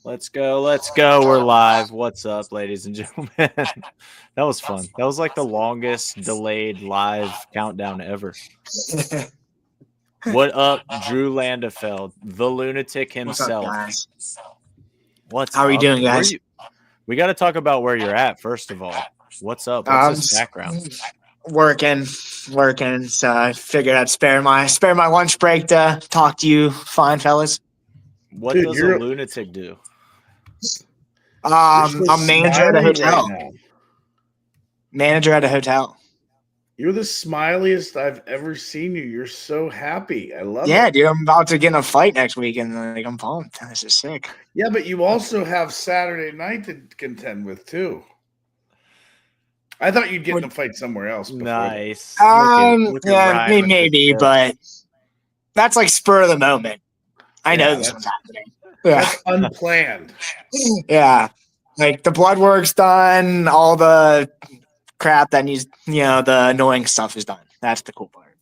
Let's go. Let's go. We're live. What's up, ladies and gentlemen? That was fun. That was like the longest delayed live countdown ever. What up, Drew Landefeld, the lunatic himself? What's up, guys? How are you doing, guys? We got to talk about where you're at, first of all. What's up? What's this background? Working. So I figured I'd spare my lunch break to talk to you fine fellas. What does a lunatic do? I'm manager at a hotel. Right, manager at a hotel. You're the smiliest I've ever seen you. You're so happy. I love it. Yeah, dude, I'm about to get in a fight next week, and I'm pumped. This is sick. Yeah, but you also have Saturday night to contend with too. I thought you'd get in a fight somewhere else. Nice. Maybe, but that's like spur of the moment. I know this one's happening. Yeah. That's unplanned. Yeah. Like the blood work's done, all the crap that needs, the annoying stuff is done. That's the cool part.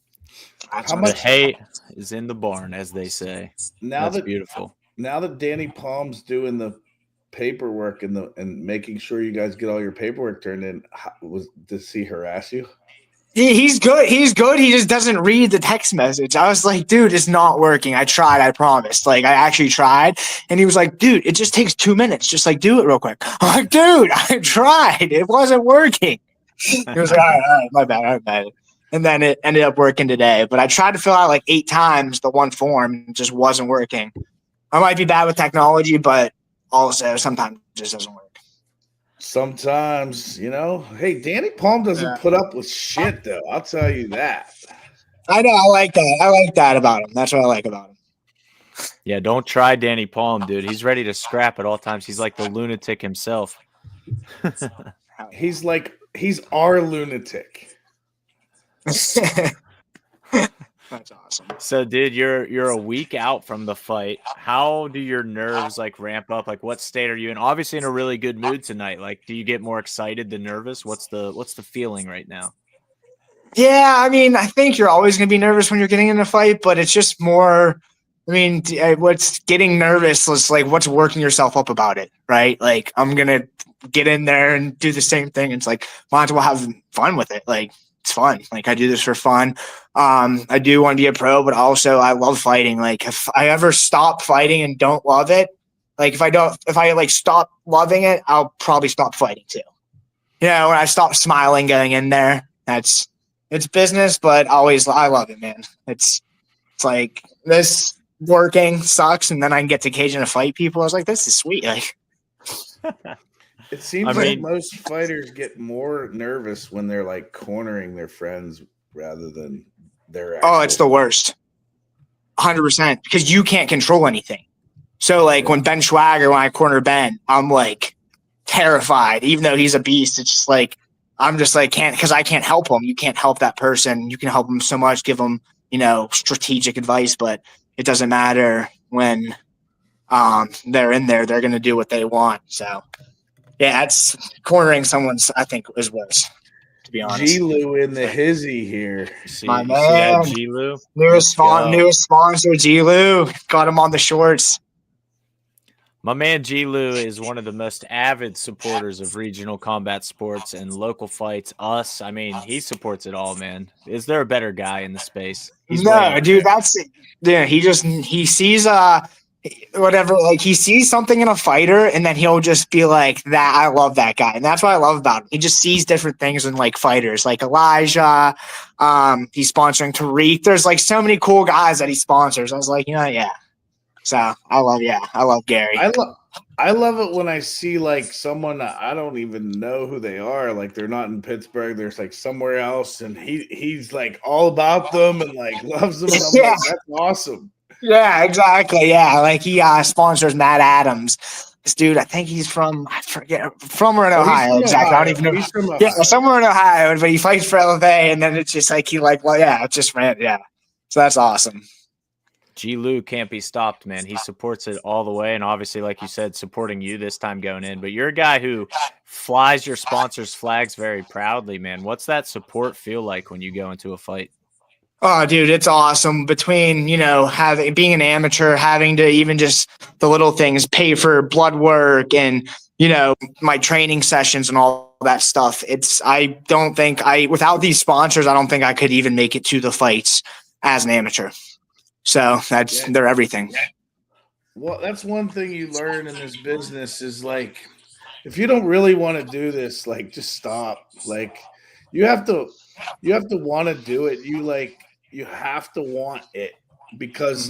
How much hate is in the barn, as they say. That's beautiful. Now that Danny Palm's doing the paperwork and making sure you guys get all your paperwork turned in, does he harass you? He's good. He just doesn't read the text message. I was like, dude, it's not working. I tried. I promised. Like, I actually tried. And he was like, dude, it just takes 2 minutes. Just like, do it real quick. I'm like, dude, I tried. It wasn't working. He was like, all right, my bad. And then it ended up working today. But I tried to fill out like 8 times the one form. It just wasn't working. I might be bad with technology, but also sometimes it just doesn't work. Sometimes, hey, Danny Palm doesn't put up with shit, though. I'll tell you that. I know. I like that. I like that about him. That's what I like about him. Yeah, don't try Danny Palm, dude. He's ready to scrap at all times. He's like the lunatic himself. He's our lunatic. That's awesome. So, dude, you're a week out from the fight. How do your nerves ramp up? Like, what state are you in? Obviously, in a really good mood tonight. Like, do you get more excited than nervous? What's the feeling right now? Yeah, I mean, I think you're always going to be nervous when you're getting in a fight, but it's just more. I mean, what's getting nervous is like what's working yourself up about it, right? Like, I'm gonna get in there and do the same thing. It's like, might as well have fun with it. Like, it's fun. Like, I do this for fun. I do want to be a pro, but also I love fighting. Like, if I ever stop fighting and don't love it, like if I stop loving it, I'll probably stop fighting too. When I stop smiling going in there, it's business, but I love it, man. It's like this working sucks, and then I can get to cage and fight people. I was like, this is sweet. Like, it seems like most fighters get more nervous when they're like cornering their friends rather than their. It's the worst. 100%, because you can't control anything. So like when Ben Schwager, when I corner Ben, I'm like terrified, even though he's a beast. It's just like I'm just like because I can't help him. You can't help that person. You can help him so much, give him strategic advice, but it doesn't matter when they're in there. They're going to do what they want. So. Yeah, it's cornering someone's, I think, is worse, to be honest. G-Lou in the hizzy here. My man. G-Lou. Newest sponsor, G-Lou. Got him on the shorts. My man G-Lou is one of the most avid supporters of regional combat sports and local fights. Us, I mean, he supports it all, man. Is there a better guy in the space? No, dude, that's it. Yeah, he sees whatever, like he sees something in a fighter and then he'll just be like, that I love that guy. And that's what I love about him. He just sees different things in like fighters, like Elijah. He's sponsoring Tariq. There's like so many cool guys that he sponsors. I was like, yeah. So I love Gary. I love it when I see like someone I don't even know who they are. Like they're not in Pittsburgh. There's like somewhere else, and he's like all about them and like loves them. And I'm like, that's awesome. Yeah, exactly. Yeah, like he sponsors Matt Adams. This dude, I think he's from somewhere in Ohio. Exactly. I don't even know. He's from Ohio. Yeah, somewhere in Ohio, but he fights for LFA, and then it's just like it's just ran. Yeah, so that's awesome. G-Lou can't be stopped, man. He supports it all the way, and obviously, like you said, supporting you this time going in. But you're a guy who flies your sponsors' flags very proudly, man. What's that support feel like when you go into a fight? Oh, dude, it's awesome. Between, being an amateur, having to even just the little things, pay for blood work and, my training sessions and all that stuff. Without these sponsors, I don't think I could even make it to the fights as an amateur. So they're everything. Well, that's one thing you learn in this business is like, if you don't really want to do this, like, just stop. Like, you have to want to do it. You have to want it because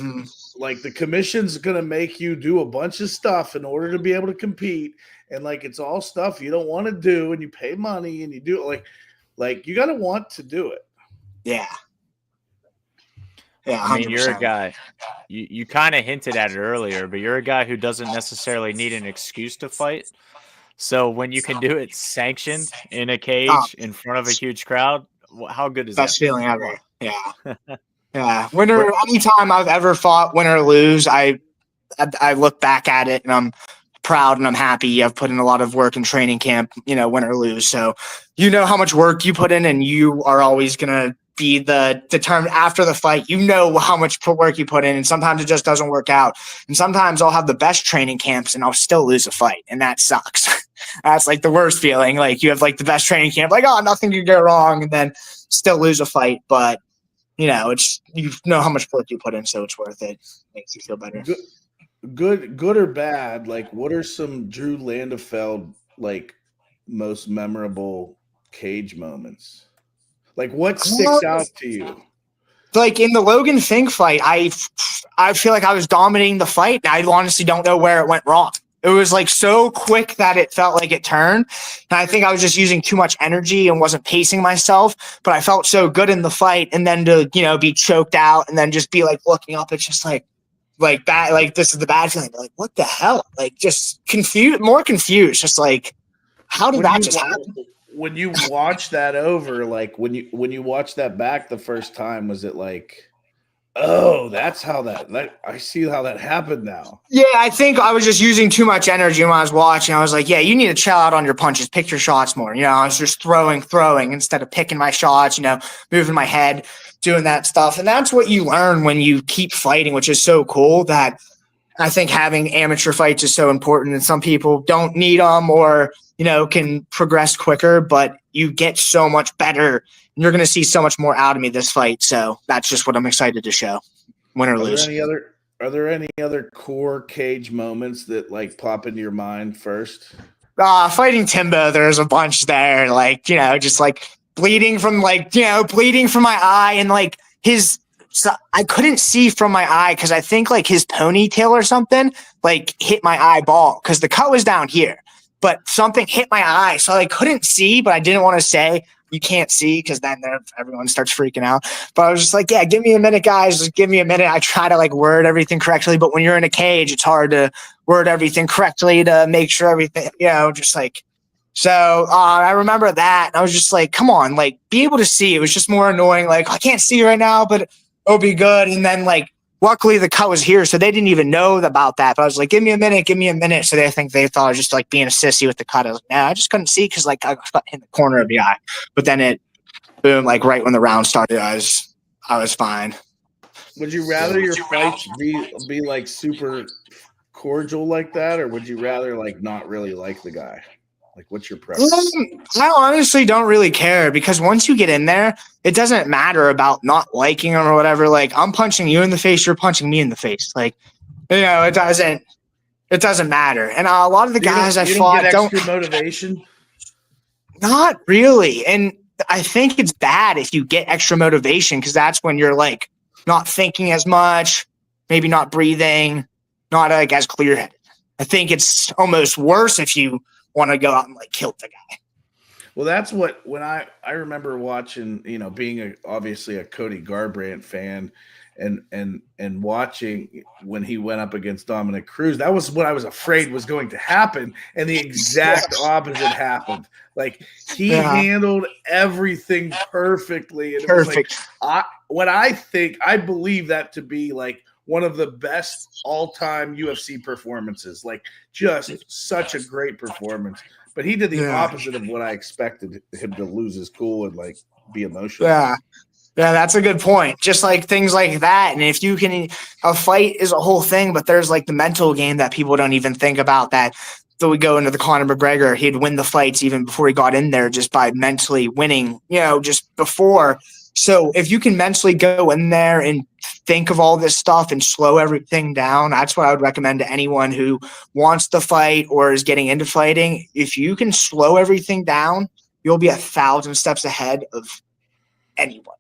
like the commission's going to make you do a bunch of stuff in order to be able to compete. And like, it's all stuff you don't want to do and you pay money and you do it like you got to want to do it. Yeah. Yeah. 100%. I mean, you're a guy, you kind of hinted at it earlier, but you're a guy who doesn't necessarily need an excuse to fight. So when you can do it sanctioned in a cage in front of a huge crowd, how good is that? Best feeling ever. Yeah. Yeah. Anytime I've ever fought, win or lose, I look back at it and I'm proud and I'm happy. I've put in a lot of work in training camp, win or lose. So how much work you put in and you are always going to be the determined after the fight, how much work you put in. And sometimes it just doesn't work out. And sometimes I'll have the best training camps and I'll still lose a fight. And that sucks. That's like the worst feeling. Like you have like the best training camp, like, oh, nothing could go wrong. And then still lose a fight. But it's, how much work you put in. So it's worth it. Makes you feel better. Good or bad. Like, what are some Drew Landefeld, like, most memorable cage moments? Like, what sticks out to you? Like in the Logan Fink fight, I feel like I was dominating the fight. And I honestly don't know where it went wrong. It was like so quick that it felt like it turned. And I think I was just using too much energy and wasn't pacing myself, but I felt so good in the fight. And then to, be choked out and then just be like looking up, it's just like bad, like this is the bad feeling. Like, what the hell? Like just more confused. Just like, how did that just happen? When you watch that over, like when you watch that back the first time, was it like, oh, that's how that I see how that happened now? Yeah, I think I was just using too much energy when I was watching. I was like, yeah, you need to chill out on your punches, pick your shots more. I was just throwing instead of picking my shots, moving my head, doing that stuff. And that's what you learn when you keep fighting, which is so cool. That I think having amateur fights is so important. And some people don't need them or can progress quicker, but you get so much better. And you're going to see so much more out of me this fight. So that's just what I'm excited to show, win or lose. Are there any other core cage moments that like pop into your mind first? Fighting Timbo, there's a bunch there. Like, just like bleeding from my eye and like I couldn't see from my eye because I think like his ponytail or something like hit my eyeball because the cut was down here. But something hit my eye, so I couldn't see, but I didn't want to say you can't see because then everyone starts freaking out. But I was just like, yeah, give me a minute, guys. Just give me a minute. I try to like word everything correctly, but when you're in a cage, it's hard to word everything correctly to make sure everything, just like. So I remember that. And I was just like, come on, like be able to see. It was just more annoying. Like I can't see right now, but it'll be good. And then like, luckily the cut was here, so they didn't even know about that. But I was like, give me a minute. So they thought I was just like being a sissy with the cut. I was like, nah, I just couldn't see because like I got in the corner of the eye. But then it, boom, like right when the round started, I was fine. Would you rather your fights be like super cordial like that, or would you rather like not really like the guy? Like, what's your preference? I honestly don't really care because once you get in there, it doesn't matter about not liking them or whatever. Like, I'm punching you in the face, you're punching me in the face. Like, it doesn't matter. And a lot of the guys I fought don't get extra motivation. Not really. And I think it's bad if you get extra motivation because that's when you're like not thinking as much, maybe not breathing, not like as clear-headed. I think it's almost worse if you want to go out and like kill the guy. Well, that's when I remember watching, being obviously a Cody Garbrandt fan and watching when he went up against Dominic Cruz. That was what I was afraid was going to happen. And the exact opposite happened. Like he handled everything perfectly. And Perfect. It was like, I believe that to be like one of the best all-time UFC performances, like just such a great performance. But he did the opposite of what I expected him to lose his cool and like be emotional. Yeah. Yeah, that's a good point. Just like things like that. And if you can, a fight is a whole thing, but there's like the mental game that people don't even think about that. So we go into the Conor McGregor, he'd win the fights even before he got in there just by mentally winning, just before. So if you can mentally go in there and think of all this stuff and slow everything down, that's what I would recommend to anyone who wants to fight or is getting into fighting. If you can slow everything down, you'll be 1,000 steps ahead of anyone.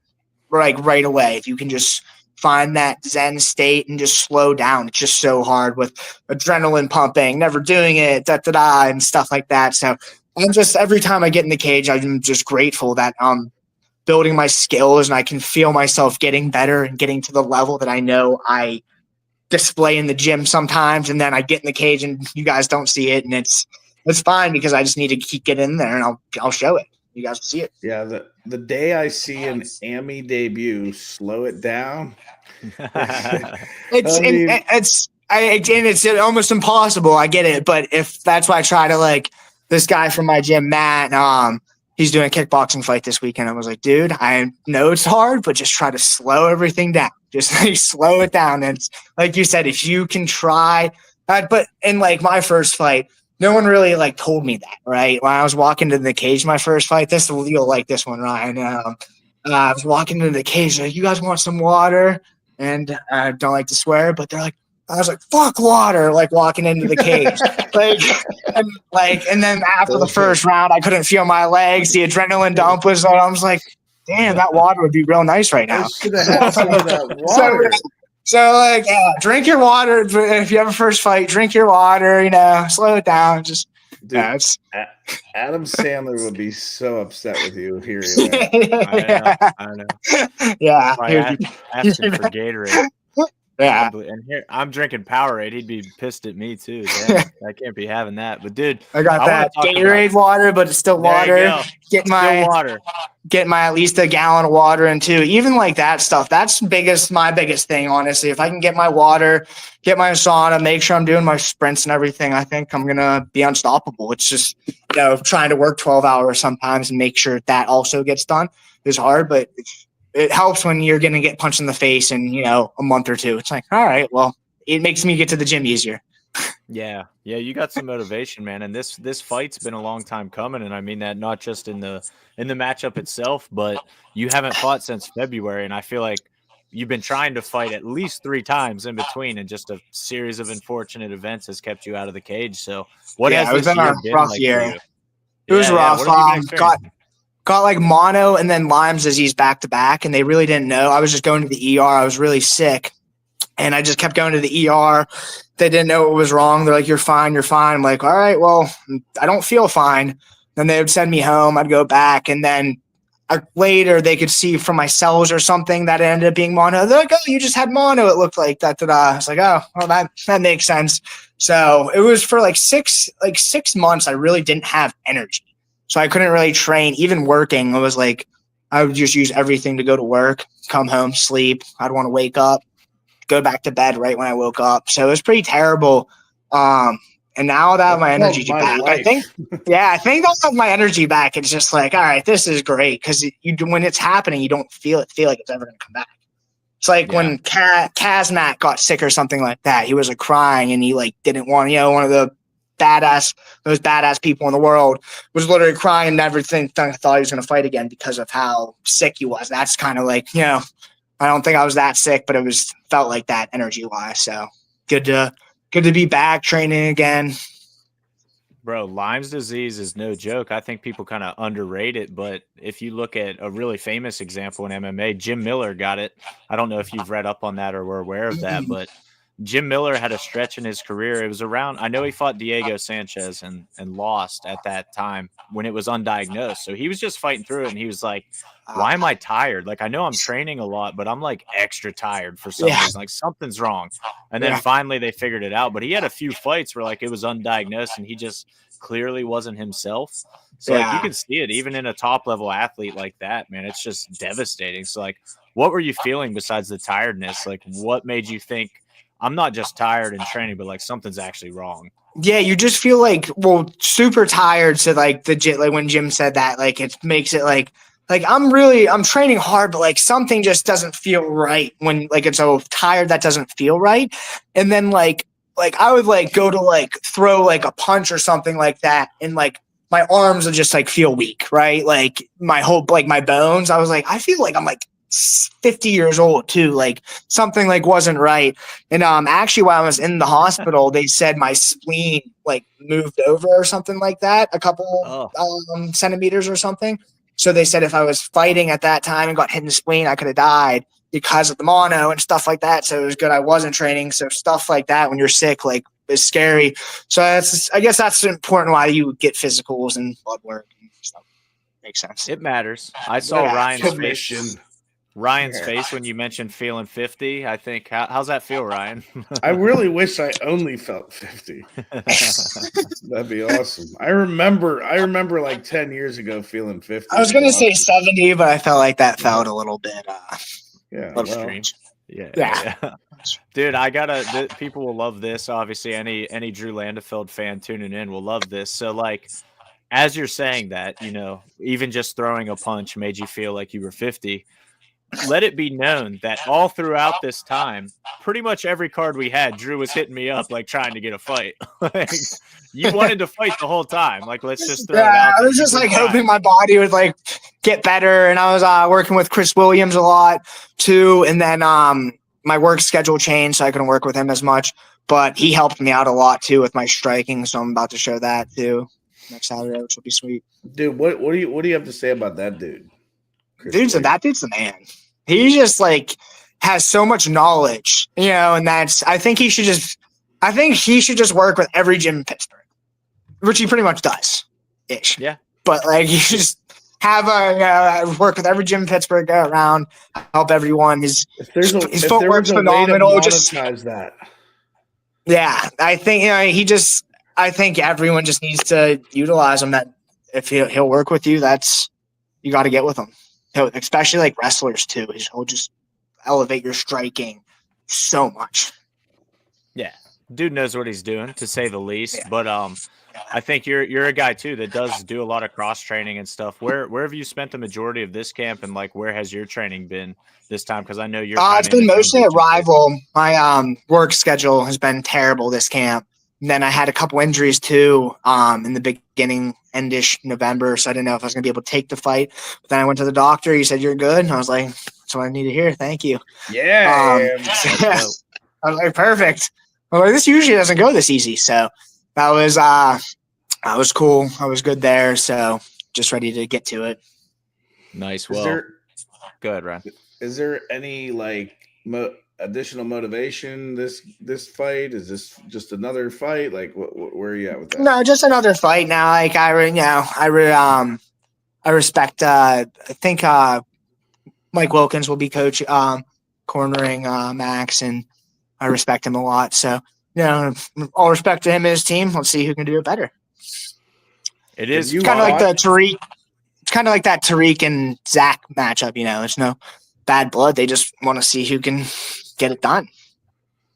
Like right away, if you can just find that Zen state and just slow down. It's just so hard with adrenaline pumping, never doing it, and stuff like that. So I'm just, every time I get in the cage, I'm just grateful that I'm building my skills and I can feel myself getting better and getting to the level that I know I display in the gym sometimes. And then I get in the cage and you guys don't see it, and it's fine because I just need to keep getting in there and I'll show it. You guys will see it. Yeah, the day I see an Amy debut, slow it down. It's almost impossible. I get it, but if that's why I try to, like, this guy from my gym, Matt, he's doing a kickboxing fight this weekend. I was like, dude, I know it's hard, but just try to slow everything down. Just like slow it down. And it's, like you said, if you can try, but in like my first fight, no one really like told me that, right? When I was walking to the cage, my first fight, you'll like this one, Ryan. I was walking into the cage, like, you guys want some water? And I don't like to swear, but they're like, I was like, fuck water, like walking into the cage. and then after the first round, I couldn't feel my legs. The adrenaline dump was on. I was like, damn, that water would be real nice right now. I should have had some of that water. So like, drink your water. If you have a first fight, drink your water, slow it down. Just, dude, Adam Sandler would be so upset with you hearing that. I know. Yeah. Asking for Gatorade. Yeah. And here I'm drinking Powerade. He'd be pissed at me too. Damn, I can't be having that. But dude, I got that Gatorade water, but it's still water. Get my at least a gallon of water in too. Even like that stuff. That's my biggest thing, honestly. If I can get my water, get my sauna, make sure I'm doing my sprints and everything, I think I'm gonna be unstoppable. It's just trying to work 12 hours sometimes and make sure that also gets done is hard, but it helps when you're going to get punched in the face in, a month or two. It's like, all right, well, it makes me get to the gym easier. Yeah, you got some motivation, man. And this fight's been a long time coming, and I mean that not just in the matchup itself, but you haven't fought since February, and I feel like you've been trying to fight at least 3 times in between, and just a series of unfortunate events has kept you out of the cage. So what has this year been rough like year? for you? It was rough. Got like mono and then Lyme's disease back to back, and they really didn't know. I was just going to the ER. I was really sick, and I just kept going to the ER. They didn't know what was wrong. They're like, "You're fine. You're fine." I'm like, "All right, well, I don't feel fine." Then they would send me home. I'd go back, and then later they could see from my cells or something that it ended up being mono. They're like, "Oh, you just had mono." It looked like that. I was like, "Oh, well, that makes sense." So it was for like 6 months. I really didn't have energy. So I couldn't really train. Even working, it was like I would just use everything to go to work, come home, sleep. I'd want to wake up, go back to bed right when I woke up. So it was pretty terrible. And now that I have my energy back, I think I'll have my energy back. It's just like, all right, this is great, because when it's happening, you don't feel like it's ever going to come back. It's like when Kazmat got sick or something like that. He was like crying, and he like didn't want, one of the those badass people in the world was literally crying and everything. I thought he was going to fight again because of how sick he was. That's kind of like, I don't think I was that sick, but it felt like that energy wise. So good to be back training again. Bro, Lyme's disease is no joke. I think people kind of underrate it, but if you look at a really famous example in MMA, Jim Miller got it. I don't know if you've read up on that or were aware of that, but Jim Miller had a stretch in his career. It was around, I know he fought Diego Sanchez and lost at that time when it was undiagnosed. So he was just fighting through it, and he was like, why am I tired? Like, I know I'm training a lot, but I'm like extra tired for some reason. Like, something's wrong. And then finally they figured it out. But he had a few fights where like it was undiagnosed and he just clearly wasn't himself. So like you can see it even in a top level athlete like that, man. It's just devastating. So like, what were you feeling besides the tiredness? Like, what made you think, I'm not just tired in training, but like something's actually wrong? Yeah, you just feel like, super tired. So like when Jim said that, like it makes it like like I'm training hard, but like something just doesn't feel right when like it's so tired that doesn't feel right. And then like I would like go to like throw like a punch or something like that, and like my arms would just like feel weak, right? Like my whole like my bones. I was like, I feel like I'm like 50 years old too. Like something like wasn't right. And actually while I was in the hospital, they said my spleen like moved over or something like that, a couple centimeters or something. So they said if I was fighting at that time and got hit in the spleen, I could have died because of the mono and stuff like that. So it was good I wasn't training. So stuff like that when you're sick, like, is scary. So I guess that's important why you get physicals and blood work and stuff. Makes sense. It matters. I saw Ryan's face when you mentioned feeling 50. I think, how's that feel, Ryan? I really wish I only felt 50. That'd be awesome. I remember like 10 years ago feeling 50. I was going to say 70, but I felt like that felt a little bit extreme. Yeah. Dude, people will love this. Obviously, any Drew Landefeld fan tuning in will love this. So like, as you're saying that, you know, even just throwing a punch made you feel like you were 50. Let it be known that all throughout this time, pretty much every card we had, Drew was hitting me up like trying to get a fight. Like, you wanted to fight the whole time. Like, let's just throw it out there. I was just like hoping my body would like get better, and I was working with Chris Williams a lot too, and then my work schedule changed, so I couldn't work with him as much. But he helped me out a lot too with my striking, so I'm about to show that too next Saturday, which will be sweet. Dude, what do you have to say about that dude? That dude's the man. He just like has so much knowledge, you know, and I think he should just work with every gym in Pittsburgh, which he pretty much does. Ish. Yeah. But like he should just have work with every gym in Pittsburgh, go around, help everyone. His footwork's phenomenal. Just that. Yeah. I think I think everyone just needs to utilize him. That if he'll work with you, you got to get with him. Especially like wrestlers too. He'll just elevate your striking so much. Yeah, dude knows what he's doing, to say the least. Yeah. But I think you're a guy too that does do a lot of cross training and stuff. Where have you spent the majority of this camp, and like where has your training been this time? Because I know you're. It's been mostly at Rival. My work schedule has been terrible this camp. And then I had a couple injuries too in the beginning, endish November, so I didn't know if I was going to be able to take the fight. But then I went to the doctor. He said, "You're good." And I was like, "That's what I need to hear. Thank you." Yeah. I was like, "Perfect." I was like, this usually doesn't go this easy. So that was cool. I was good there. So just ready to get to it. Nice. Well, go ahead, Ryan. Is there any like additional motivation this fight? Is this just another fight? Like where are you at with that? No, just another fight now. Like I respect I think Mike Wilkins will be cornering Max, and I respect him a lot. So all respect to him and his team. Let's see who can do it better. It is kind of like the Tariq. It's kind of like that Tariq and Zach matchup. You know, there's no bad blood. They just want to see who can get it done.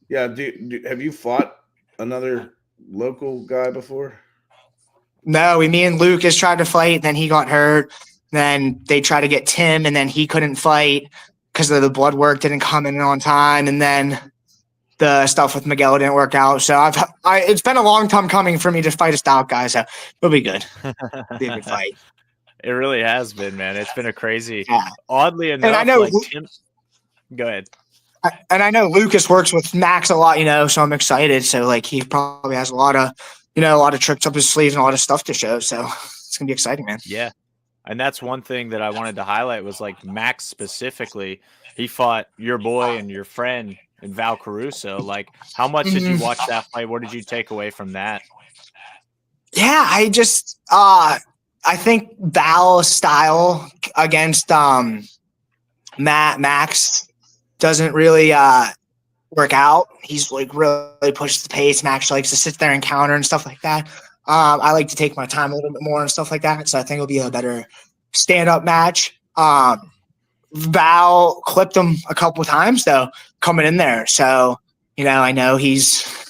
Yeah. Have you fought another local guy before? No, me and Lucas tried to fight. Then he got hurt. Then they tried to get Tim, and then he couldn't fight because the blood work didn't come in on time. And then the stuff with Miguel didn't work out. So it's been a long time coming for me to fight a Stout guy. So it'll be good. It'll be a good fight. It really has been, man. It's been a crazy. Yeah. Oddly enough, and I know. Go ahead. And I know Lucas works with Max a lot, so I'm excited. So like he probably has a lot of tricks up his sleeves and a lot of stuff to show. So it's gonna be exciting, man. Yeah. And that's one thing that I wanted to highlight was like Max specifically. He fought your boy and your friend and Val Caruso. Like, how much did you watch that fight? What did you take away from that? Yeah, I just I think Val's style against Max doesn't really work out. He's like really pushes the pace. Max likes to sit there and counter and stuff like that. I like to take my time a little bit more and stuff like that. So I think it'll be a better stand-up match. Val clipped him a couple times though, coming in there. So, I know he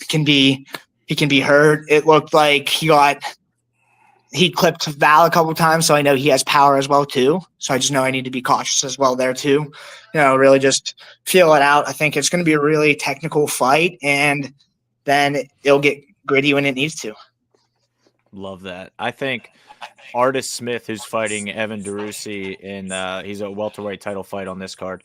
can be hurt. It looked like he got he clipped Val a couple times, so I know he has power as well too. So I just know I need to be cautious as well there too. Really just feel it out. I think it's going to be a really technical fight, and then it'll get gritty when it needs to. Love that. I think Artis Smith, who's fighting Evan DeRusi, and he's a welterweight title fight on this card,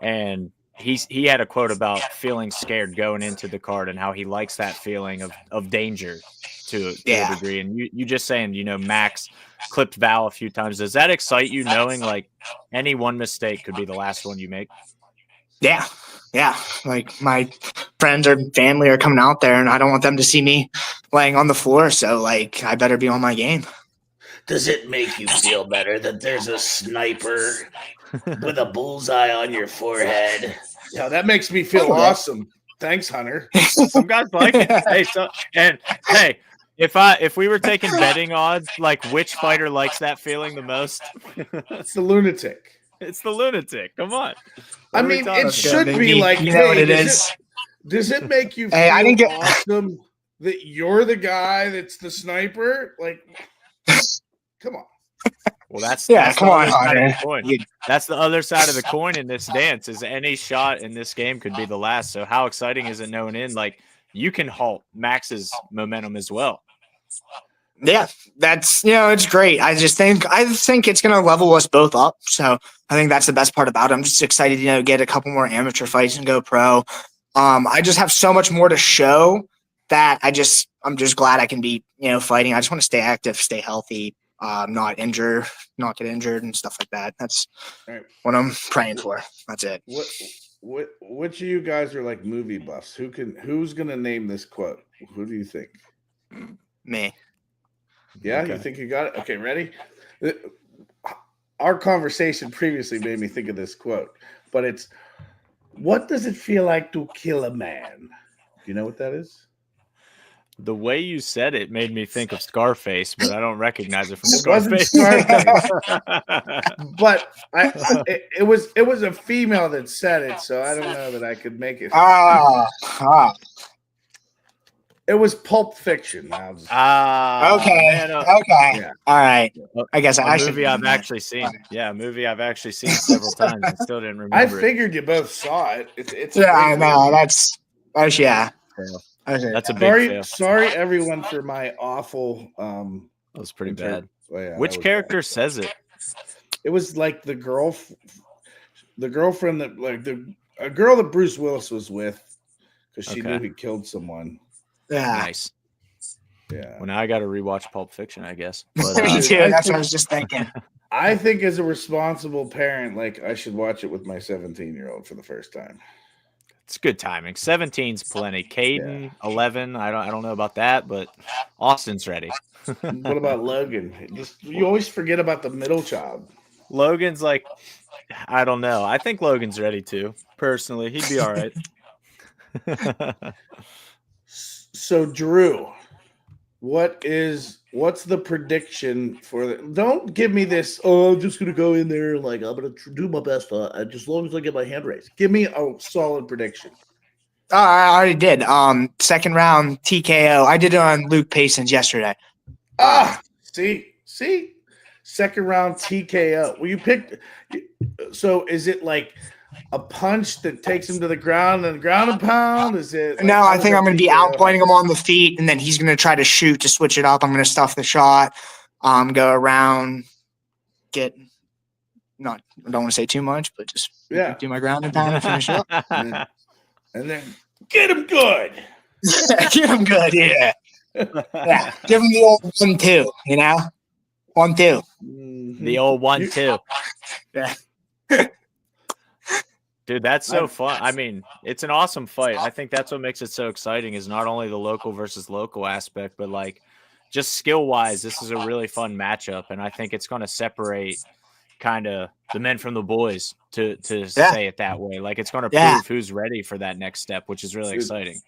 and he had a quote about feeling scared going into the card and how he likes that feeling of danger to a degree. And you just saying, Max clipped Val a few times. Does that excite you, knowing like any one mistake could be the last one you make? Yeah. Yeah. Like my friends or family are coming out there and I don't want them to see me laying on the floor. So like, I better be on my game. Does it make you feel better that there's a sniper with a bullseye on your forehead? Yeah, that makes me feel awesome. Thanks, Hunter. Some guys like it. Hey, if we were taking betting odds, like which fighter likes that feeling the most? It's the lunatic. It's the lunatic. Come on. I mean, it should be like, what it is. Does it make you feel awesome that you're the guy that's the sniper? Like, come on. Well, that's come on, Hunter. That's the other side of the coin in this dance. Is any shot in this game could be the last. So how exciting is it knowing like you can halt Max's momentum as well? Yeah, that's it's great. I think it's going to level us both up. So I think that's the best part about it. I'm just excited to get a couple more amateur fights and go pro. I just have so much more to show that I'm just glad I can be fighting. I just want to stay active, stay healthy, not get injured and stuff like that. That's what I'm praying for. That's it. Which of you guys are like movie buffs? Who's gonna name this quote? Who do you think? Me. Yeah, okay. You think you got it? Okay, ready? Our conversation previously made me think of this quote, but it's, what does it feel like to kill a man? Do you know what that is? The way you said it made me think of Scarface, but I don't recognize it from Scarface. But it was a female that said it, so I don't know that I could make it. It was Pulp Fiction. Okay. Okay. Yeah. All right. I guess a movie I've actually seen. Yeah, a movie I've actually seen several times and still didn't remember. I figured you both saw it. It's I know. That's yeah. That's a big fail. Sorry, everyone, for my awful. That was pretty bad. Yeah, which character says it? It was like the girlfriend that a girl that Bruce Willis was with, because she knew he killed someone. Yeah. Nice. Yeah. Well, now I got to rewatch Pulp Fiction, I guess. But, me too. That's what I was just thinking. I think as a responsible parent, like I should watch it with my 17-year-old for the first time. It's good timing. 17's plenty. Caden, 11. I don't know about that, but Austin's ready. What about Logan? You always forget about the middle child. Logan's like, I don't know. I think Logan's ready too. Personally, he'd be all right. So Drew, what's the prediction for don't give me this, I'm just gonna go in there like I'm gonna do my best just as long as I get my hand raised. Give me a solid prediction. I already did. Second round TKO. I did it on Luke Payson's yesterday. See? Second round TKO. Well, you picked, so is it like a punch that takes him to the ground and ground and pound? Is it? Like, no, I think I'm going to be outpointing him on the feet, and then he's going to try to shoot to switch it up. I'm going to stuff the shot, go around, I don't want to say too much, but just do my ground and pound and finish it up. And then get him good. Get him good, yeah. Yeah, give him the old 1-2, 1-2. The old 1-2. Yeah. Dude, that's so fun. I mean, it's an awesome fight. I think that's what makes it so exciting is not only the local versus local aspect, but like just skill-wise, this is a really fun matchup, and I think it's going to separate kind of the men from the boys, to say it that way. Like, it's going to prove who's ready for that next step, which is really exciting.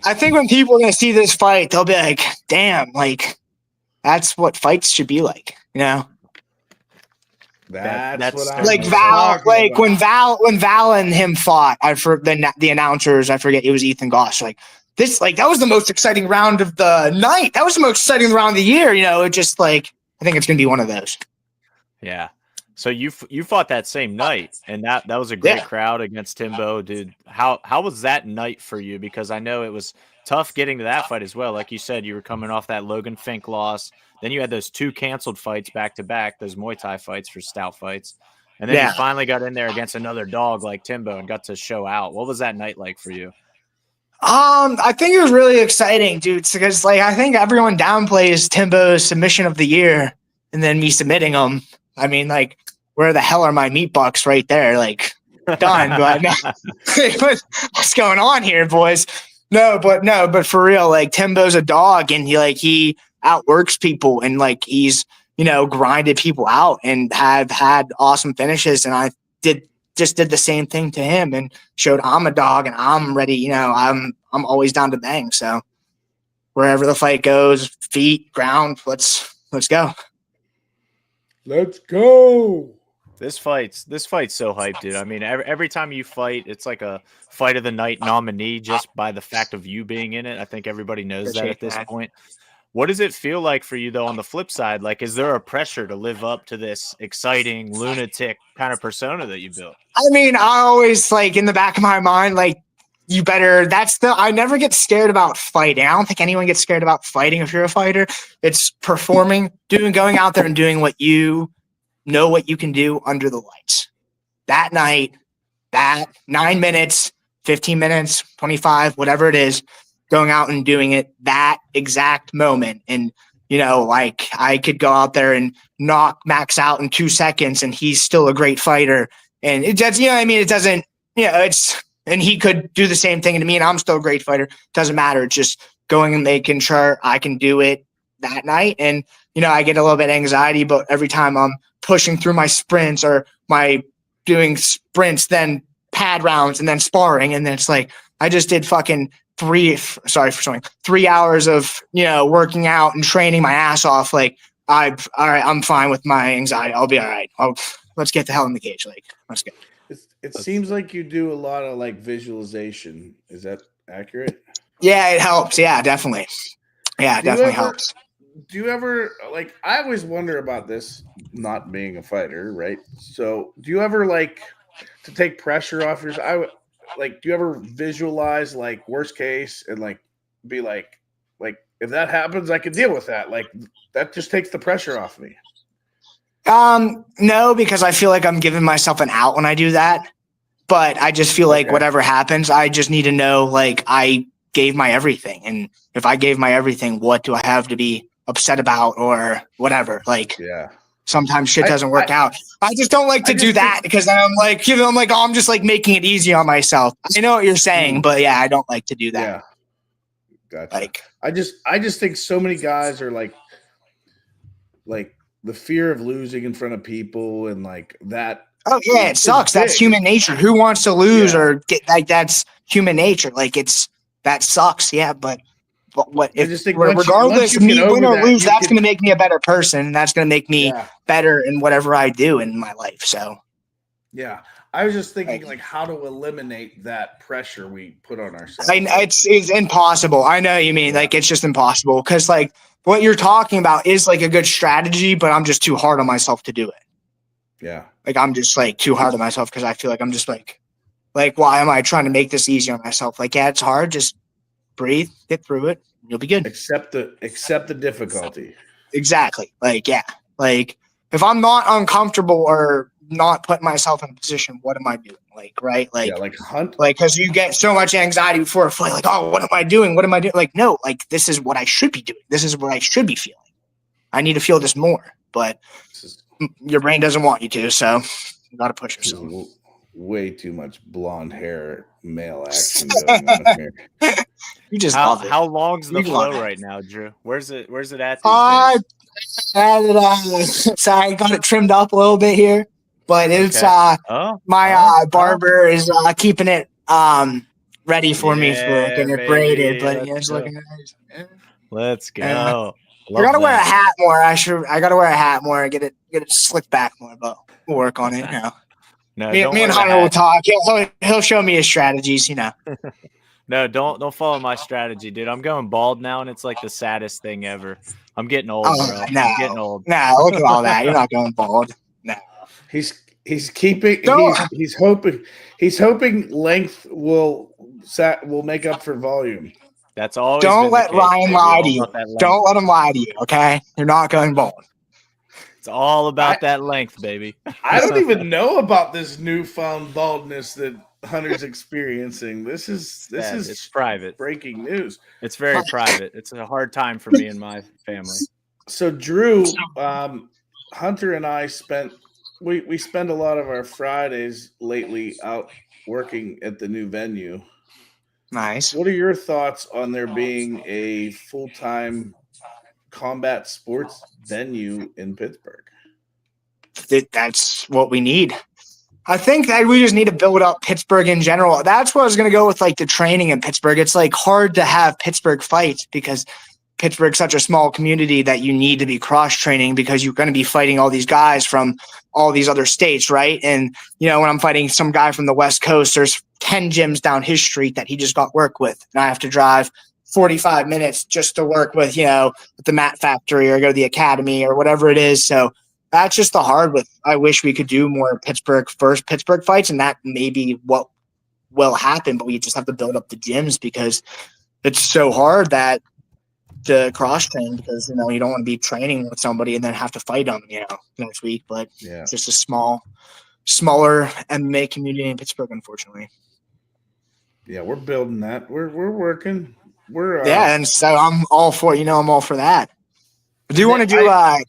I think when people are going to see this fight, they'll be like, damn, like, that's what fights should be like, That's what I like Val, like when Val and him fought. The announcers, I forget, it was Ethan Goss. Like, that was the most exciting round of the night. That was the most exciting round of the year. It just I think it's going to be one of those. Yeah. So you fought that same night, and that was a great crowd against Timbo, dude. How was that night for you? Because I know it was tough getting to that fight as well. Like you said, you were coming off that Logan Fink loss. Then you had those 2 canceled fights back to back, those Muay Thai fights for Stout fights. And then you finally got in there against another dog like Timbo and got to show out. What was that night like for you? I think it was really exciting, dude, because I think everyone downplays Timbo's submission of the year and then me submitting him. I mean, where the hell are my meat bucks right there? Done. But what's going on here, boys? But for real, Timbo's a dog, and he outworks people, and he's grinded people out and have had awesome finishes. And I did the same thing to him and showed I'm a dog and I'm ready. I'm always down to bang. So wherever the fight goes, feet, ground, let's go. Let's go. This fight's so hyped, dude. I mean, every time you fight, it's like a fight of the night nominee just by the fact of you being in it. I think everybody knows that at this point. What does it feel like for you, though, on the flip side? Is there a pressure to live up to this exciting lunatic kind of persona that you built? I mean, I always, in the back of my mind, you better – I never get scared about fighting. I don't think anyone gets scared about fighting if you're a fighter. It's performing, going out there and doing what you know what you can do under the lights. That night, that 9 minutes, 15 minutes, 25, whatever it is, going out and doing it that exact moment. And, I could go out there and knock Max out in 2 seconds and he's still a great fighter. And it does, it doesn't, and he could do the same thing to me and I'm still a great fighter. Doesn't matter. It's just going and making sure I can do it that night. And, I get a little bit of anxiety, but every time I'm pushing through my sprints or my doing sprints, then pad rounds and then sparring. And then it's I just did fucking 3 hours of, working out and training my ass off. All right, I'm fine with my anxiety. I'll be all right. Let's get the hell in the cage. Let's go. It seems like you do a lot of visualization. Is that accurate? Yeah, it helps. Yeah, definitely. Yeah, it definitely helps. Do you ever I always wonder about this, not being a fighter, right? So do you ever to take pressure off yourself? Do you ever visualize worst case and be if that happens, I can deal with that. That just takes the pressure off me. No, because I feel I'm giving myself an out when I do that. But I just feel whatever happens, I just need to know I gave my everything. And if I gave my everything, what do I have to be upset about or whatever? Sometimes shit doesn't work out. I just don't like to do that because I'm I'm just making it easy on myself. I know what you're saying, but yeah, I don't like to do that. Yeah. Gotcha. I just think so many guys are the fear of losing in front of people and that. Oh yeah, it sucks. That's human nature. Who wants to lose or get that's human nature. That sucks. Yeah, but what if regardless of me win or lose, that's going to make me a better person. That's going to make me better in whatever I do in my life. So, yeah, I was just thinking how to eliminate that pressure we put on ourselves. It's impossible. I know what you mean. It's just impossible because what you're talking about is a good strategy, but I'm just too hard on myself to do it. Yeah, I'm just too hard on myself because I feel I'm just why am I trying to make this easy on myself? Yeah, it's hard. Just breathe, get through it. You'll be good. Accept the difficulty. Exactly. If I'm not uncomfortable or not putting myself in a position, what am I doing? Right? Hunt. Because you get so much anxiety before a fight. Oh, what am I doing? What am I doing? No, this is what I should be doing. This is what I should be feeling. I need to feel this more, but your brain doesn't want you to, so you got to push yourself. Way too much blonde hair male action going on here. You just how long's the flow right now, Drew? Where's it at? I got it trimmed up a little bit here, but it's my barber is keeping it ready for me for getting it braided. But it's looking nice. Let's go. I gotta wear a hat more. I gotta wear a hat more. Get it slicked back more, but we'll work on it. No, me and Hunter will talk. He'll show me his strategies. No, don't follow my strategy, dude. I'm going bald now, and it's like the saddest thing ever. I'm getting old, Oh, bro. no. I'm getting old. No, look at all that. You're not going bald. No. He's keeping Don't- he's hoping length will make up for volume. That's always Don't been let the case, Ryan baby. lie All to you. about that length. Don't let him lie to you, okay? You're not going bald. It's all about that length, baby. I don't even know about this newfound baldness that Hunter's experiencing. This is It's private. breaking news. It's very private. It's a hard time for me and my family. So Drew, Hunter and I spent a lot of our Fridays lately out working at the new venue. Nice. What are your thoughts on there being a full-time combat sports venue in Pittsburgh? That's what we need. I think that we just need to build up Pittsburgh in general. That's what I was going to go with, like the training in Pittsburgh. It's like hard to have Pittsburgh fights because Pittsburgh's such a small community that you need to be cross training because you're going to be fighting all these guys from all these other states, right? And, you know, when I'm fighting some guy from the West Coast, there's 10 gyms down his street that he just got work with. And I have to drive 45 minutes just to work with, you know, at the mat factory or go to the academy or whatever it is. So that's just the hard with. I wish we could do more Pittsburgh fights, and that may be what will happen, but we just have to build up the gyms because it's so hard that to cross train because, you know, you don't want to be training with somebody and then have to fight them, you know, next week. But Yeah. it's just a smaller MMA community in Pittsburgh, unfortunately. Yeah, we're building that. We're working. We're Yeah, and so I'm all for that. I do want to do a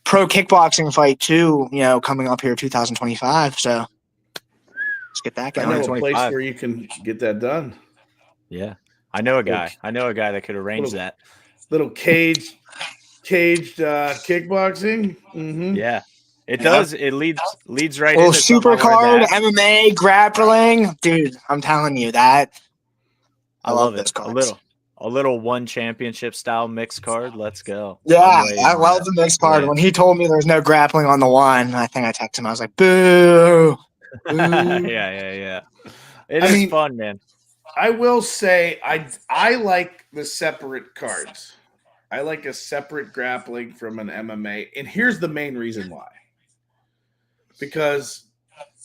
pro kickboxing fight too, you know, coming up here 2025. So let's get that I going. know a place where you can get that done. Yeah. I know a guy that could arrange that. Little caged kickboxing. Mm-hmm. Yeah. It does. It leads right Well, into super something I wanted card, to ask. MMA, grappling. Dude, I'm telling you that. I love it. those cards. A little one championship style mixed card. Let's go. Yeah, I'm waiting I on love that. the mixed card. Yeah. When he told me there's no grappling on the one, I think I texted him. I was like, boo. Yeah. It is fun, man. I will say I like the separate cards. I like a separate grappling from an MMA. And here's the main reason why. Because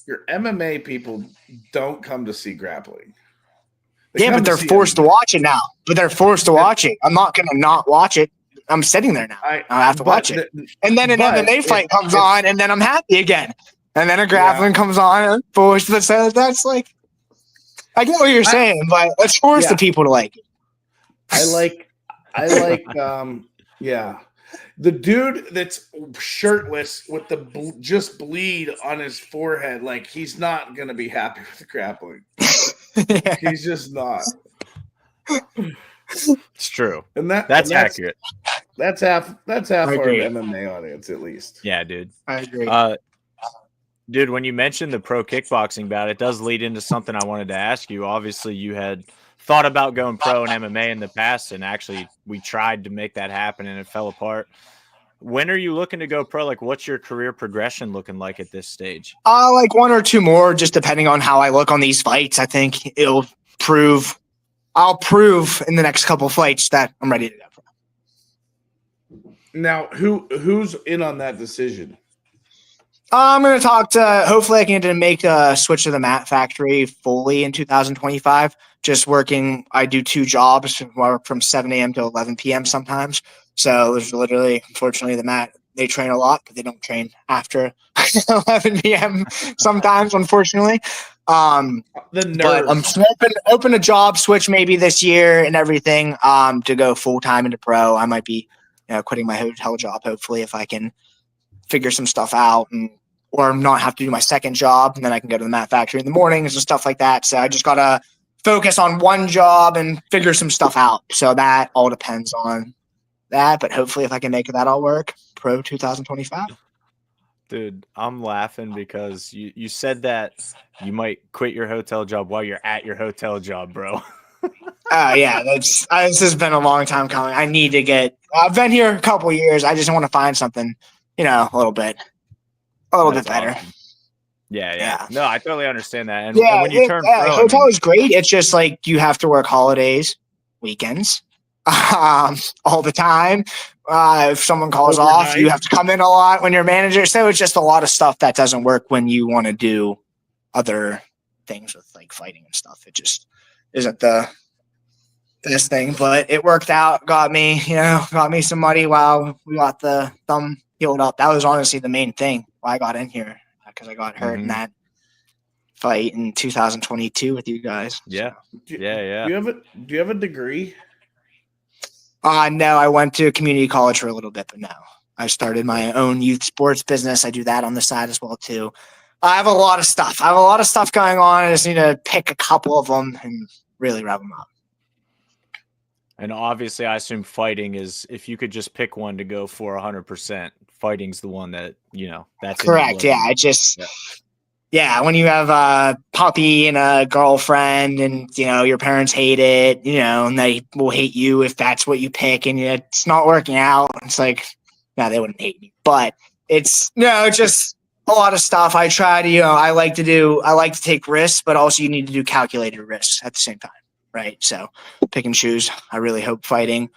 your MMA people don't come to see grappling. Yeah, but they're forced to watch it now. I'm not going to not watch it. I'm sitting there now. I have to watch it. And then an MMA fight comes on, and then I'm happy again. And then a grappling comes on, and that's like, I get what you're saying, but let's force the people to like it. I like, the dude that's shirtless with the just bleed on his forehead. Like he's not gonna be happy with the grappling. He's just not. It's true, and that's accurate. That's half our MMA audience, at least. Yeah, dude. I agree. Dude, when you mentioned the pro kickboxing bout, it does lead into something I wanted to ask you. Obviously, you had thought about going pro in MMA in the past, and actually we tried to make that happen, and it fell apart. When are you looking to go pro? Like, what's your career progression looking like at this stage? Like one or two more, just depending on how I look on these fights. I think I'll prove in the next couple fights that I'm ready to go pro. Now, who's in on that decision? I'm going to talk to, hopefully I can make a switch to the mat factory fully in 2025. Just working, I do 2 jobs, work from 7 a.m. to 11 p.m. sometimes. So there's literally, unfortunately, the mat, they train a lot, but they don't train after 11 p.m. sometimes, unfortunately. But I'm open a job switch maybe this year and everything to go full-time into pro. I might be quitting my hotel job, hopefully, if I can figure some stuff out or not have to do my second job, and then I can go to the mat factory in the mornings and stuff like that. So I just got to focus on one job and figure some stuff out. So that all depends on that, but hopefully if I can make that all work, pro 2025. Dude, I'm laughing because you said that you might quit your hotel job while you're at your hotel job, bro. Yeah, this has been a long time coming. I need to I've been here a couple years. I just want to find something, a little bit better. Awesome. Yeah. No, I totally understand that. And Yeah, when you turn pro, I hotel mean, is great. It's just like you have to work holidays, weekends, all the time. If someone calls off, you Overnight. have to come in a lot when you're a manager. So it's just a lot of stuff that doesn't work when you want to do other things with like fighting and stuff. It just isn't the best thing, but it worked out. Got me some money while we got the thumb healed up. That was honestly the main thing why I got in here, because I got hurt in that fight in 2022 with you guys. Yeah. Do you have a degree? No, I went to community college for a little bit, but no. I started my own youth sports business. I do that on the side as well too. I have a lot of stuff. Going on. I just need to pick a couple of them and really rev them up. And obviously, I assume fighting is, if you could just pick one to go for 100%, fighting's the one that, that's correct. Yeah. When you have a puppy and a girlfriend and, your parents hate it, and they will hate you if that's what you pick and it's not working out. It's like, no, they wouldn't hate me, but it's just a lot of stuff. I try to, I like to take risks, but also you need to do calculated risks at the same time. Right. So pick and choose. I really hope fighting.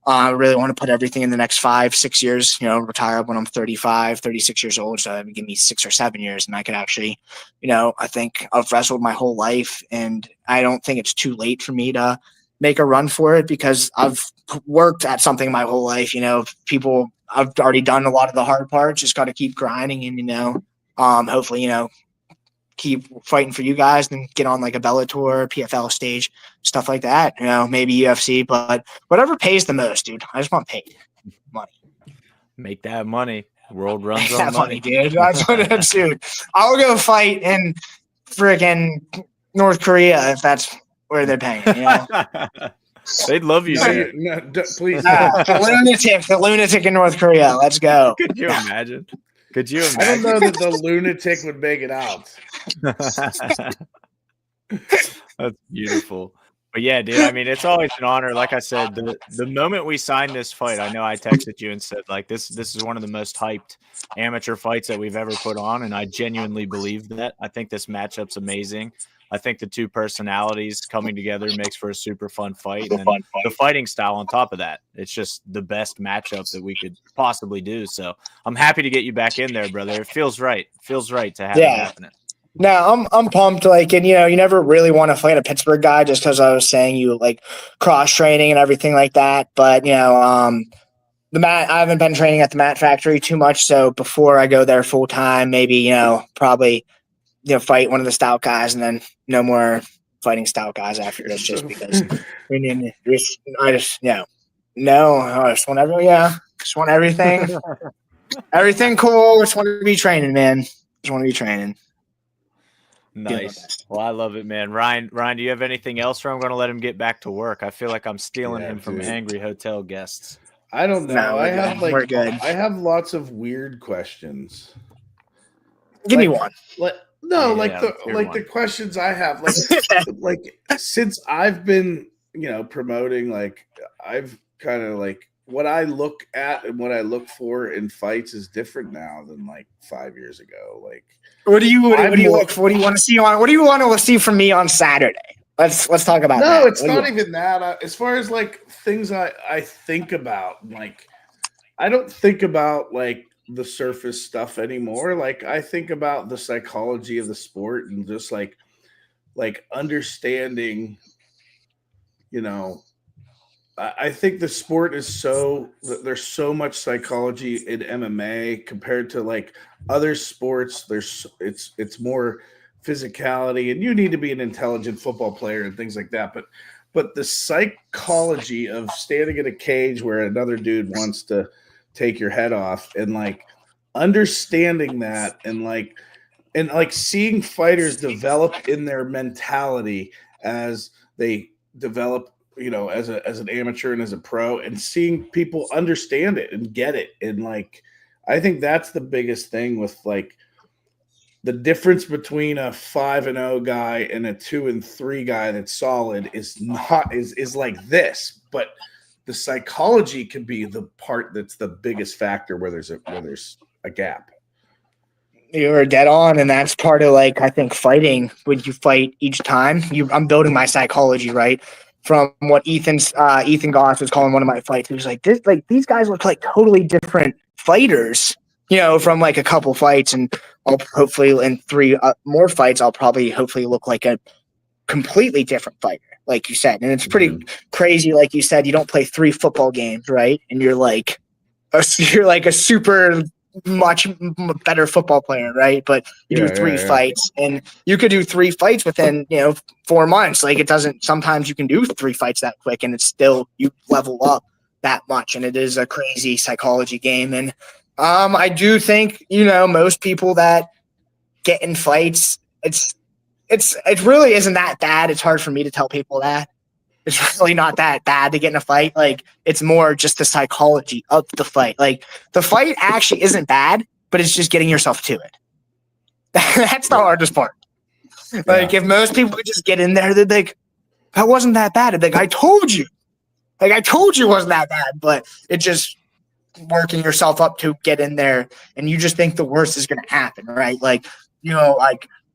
I really want to put everything in the next 5-6 years, retire when I'm 35, 36 years old. So that would give me 6 or 7 years. And I could actually, I think I've wrestled my whole life and I don't think it's too late for me to make a run for it because I've worked at something my whole life. I've already done a lot of the hard parts, just got to keep grinding and, hopefully, keep fighting for you guys and get on like a Bellator, PFL stage, stuff like that. Maybe UFC, but whatever pays the most, dude. I just want paid money. Make that money. World runs Make on that money, dude. That's what I'm dude. I'll go fight in friggin' North Korea if that's where they're paying. They'd love you there. Please. The lunatic in North Korea. Let's go. Could you imagine? I don't know that the lunatic would make it out. That's beautiful. But yeah, dude, I mean, it's always an honor. Like I said, the moment we signed this fight, I know I texted you and said, like, this is one of the most hyped amateur fights that we've ever put on, and I genuinely believe that. I think this matchup's amazing. I think the two personalities coming together makes for a super fun fight. And the fighting style on top of that, it's just the best matchup that we could possibly do. So I'm happy to get you back in there, brother. It feels right. It feels right to have it happening. No, I'm pumped. Like, and you never really want to fight a Pittsburgh guy just because I was saying you like cross training and everything like that. But the mat, I haven't been training at the mat factory too much. So before I go there full time, maybe probably fight one of the Stout guys, and then no more fighting Stout guys after this, just because I just want everything, everything cool. Just want to be training, man. Just want to be training. Nice. Well, I love it, man. Ryan, do you have anything else, or I'm going to let him get back to work? I feel like I'm stealing him from angry hotel guests. I don't know. No, we're good. I have lots of weird questions. Give me one. The questions I have, like since I've been, promoting, like I've kind of like what I look at and what I look for in fights is different now than like 5 years ago. Like, what do you look for? What do you want to see on? What do you want to see from me on Saturday? Let's talk about that. No, it's not even that. As far as like things I think about, like I don't think about like the surface stuff anymore. Like I think about the psychology of the sport and just like understanding, I think the sport is there's so much psychology in MMA compared to like other sports. It's more physicality, and you need to be an intelligent football player and things like that. But the psychology of standing in a cage where another dude wants to take your head off and like understanding that and seeing fighters develop in their mentality as they develop, as an amateur and as a pro, and seeing people understand it and get it. And like, I think that's the biggest thing with like the difference between a 5-0 guy and a 2-3 guy that's solid is like this, but the psychology can be the part that's the biggest factor where there's a gap. You're dead on, and that's part of like I think fighting. When you fight each time, I'm building my psychology right from what Ethan Goss was calling one of my fights. He was like, "This like these guys look like totally different fighters." From like a couple fights, and I'll hopefully in 3 more fights, I'll probably hopefully look like a completely different fighter, like you said. And it's pretty crazy, like you said. You don't play 3 football games, right? And you're like a super much better football player, right? But you do 3 fights, and you could do 3 fights within 4 months. Like it doesn't. Sometimes you can do 3 fights that quick, and it's still you level up that much. And it is a crazy psychology game. And I do think most people that get in fights, it really isn't that bad. It's hard for me to tell people that. It's really not that bad to get in a fight. Like, it's more just the psychology of the fight. Like, the fight actually isn't bad, but it's just getting yourself to it. That's the hardest part. Like, if most people could just get in there, they'd be like, that wasn't that bad. They'd be like, I told you. Like, I told you it wasn't that bad. But it's just working yourself up to get in there, and you just think the worst is going to happen, right? Like,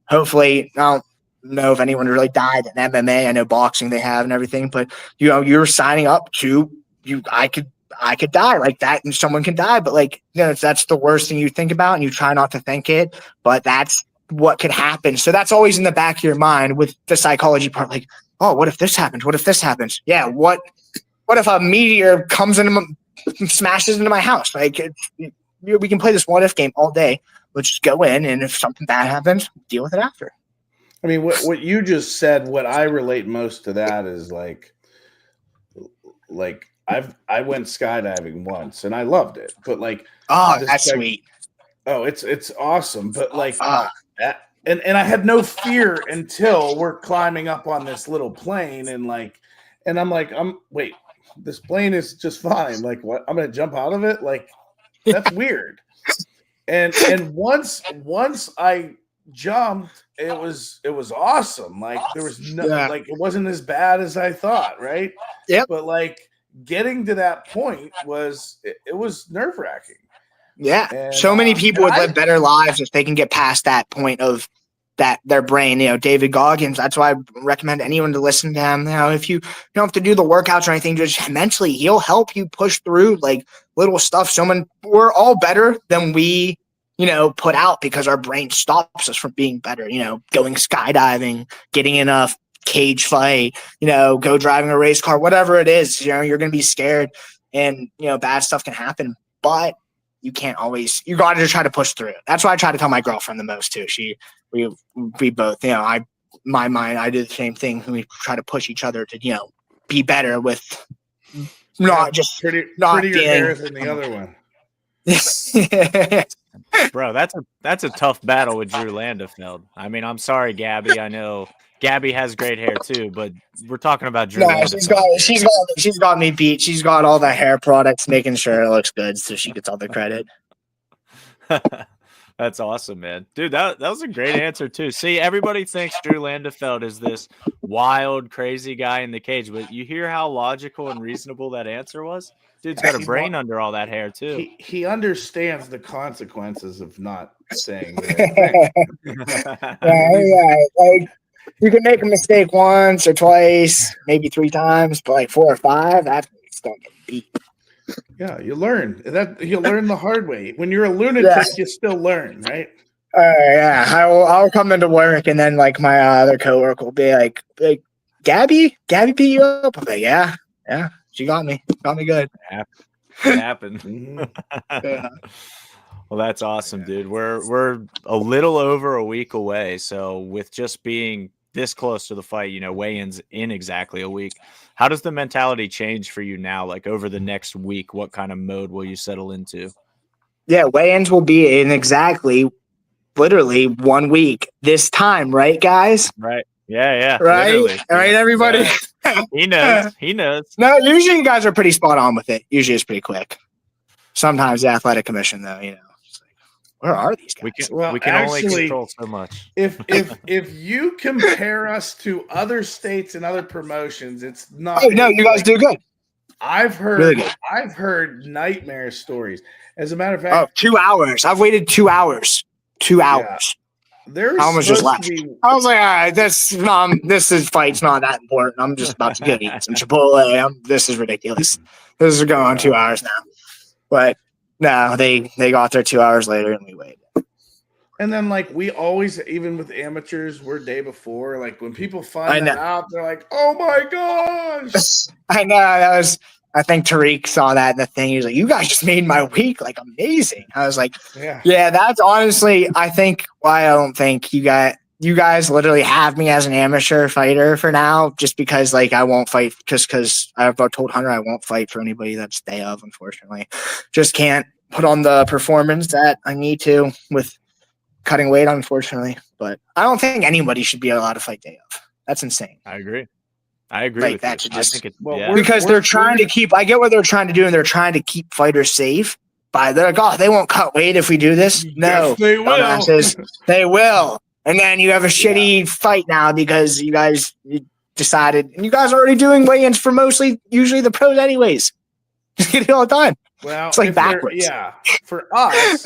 hopefully, I don't know if anyone really died in MMA. I know boxing they have and everything, but you're signing up to I could die like that, and someone can die, but like that's the worst thing you think about, and you try not to think it, but that's what could happen. So that's always in the back of your mind with the psychology part. Like, oh, what if this happens? What if this happens? Yeah, what if a meteor comes in, smashes into my house? Like, we can play this what if game all day. Let's just go in, and if something bad happens, deal with it after. I mean, what you just said, what I relate most to that is like I went skydiving once and I loved it, but like, that's sweet. Oh, it's awesome, but like, and I had no fear until we're climbing up on this little plane, and I'm like, wait, this plane is just fine. Like, what? I'm gonna jump out of it? Like, that's weird. And once I jumped, it was awesome. Like, there was like, it wasn't as bad as I thought, right? Yeah. But like, getting to that point was nerve-wracking. Yeah. And, so many people would live better lives if they can get past that point of that their brain. David Goggins, that's why I recommend anyone to listen to him. If you don't have to do the workouts or anything, just mentally, he'll help you push through like little stuff. We're all better than we put out, because our brain stops us from being better. Going skydiving, getting in a cage fight, go driving a race car, whatever it is, you're going to be scared, and bad stuff can happen, but you can't always, you got to just try to push through it. That's why I try to tell my girlfriend the most too. We both, I do the same thing. We try to push each other to, be better with not just prettier being, hair than the other one. Bro, that's a tough battle with Drew Landefeld. I mean, I'm sorry, Gabby. I know Gabby has great hair too, but we're talking about Drew. No, she's got me beat. She's got all the hair products, making sure it looks good, so she gets all the credit. That's awesome, man. Dude, that was a great answer too. See, everybody thinks Drew Landefeld is this wild, crazy guy in the cage, but you hear how logical and reasonable that answer was? Dude's got a brain under all that hair too. He understands the consequences of not saying that. Yeah, like, you can make a mistake once or twice, maybe 3 times, but like 4 or 5, that's still getting beat. Yeah, you learn that. You learn the hard way. When you're a lunatic, you still learn, right? Yeah, I'll come into work, and then like my other coworker will be like, Gabby beat you up. I'm like, yeah, she got me good. It happened. Yeah. Well, that's awesome, dude. We're a little over a week away, so with just being this close to the fight, weigh-ins in exactly a week. How does the mentality change for you now? Like, over the next week, what kind of mode will you settle into? Yeah, weigh-ins will be in literally 1 week this time, right, guys? Right. Yeah. Right? Literally. All right, everybody? Yeah. He knows. No, usually you guys are pretty spot on with it. Usually it's pretty quick. Sometimes the athletic commission, though, it's like, where are these guys? We can only control so much. If you compare us to other states and other promotions, it's not. Oh, no, you guys do good. I've heard nightmare stories. As a matter of fact, 2 hours. I've waited 2 hours 2 hours. There's I almost just left. I was like, all right, this is fight's not that important. I'm just about to go eat some Chipotle. This is ridiculous. This is going on 2 hours now. But no, they got there 2 hours later and we waited. And then, like, we always, even with amateurs, we're day before. Like, when people find that out, they're like, oh my gosh. I know. I think Tariq saw that in the thing. He was like, you guys just made my week, like, amazing. I was like, yeah, that's honestly, I think why I don't think you guys literally have me as an amateur fighter for now, just because, like, I won't fight just because I've told Hunter I won't fight for anybody that's day of, unfortunately. Just can't put on the performance that I need to with cutting weight, unfortunately. But I don't think anybody should be allowed to fight day of. That's insane. I agree. Like with that should just, because they're trying to keep. I get what they're trying to do, and they're trying to keep fighters safe. They're like, oh, they won't cut weight if we do this. No, yes, they will. They will. And then you have a shitty fight now because you guys decided, and you guys are already doing weigh-ins for usually the pros, anyways. Just get it all the time. Well, it's like backwards. Yeah, for us,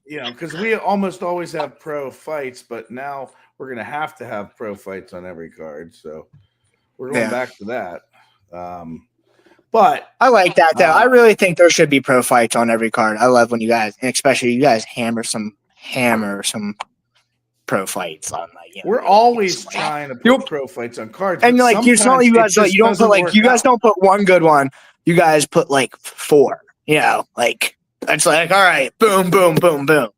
because we almost always have pro fights, but now we're gonna have to have pro fights on every card. So we're going back to that. But I like that though. I really think there should be pro fights on every card. I love when you guys, and especially you guys, hammer some pro fights on. Like, we're always trying to put pro fights on cards, and like you guys don't put one good one. You guys put like 4. Like it's like, all right, boom, boom, boom, boom.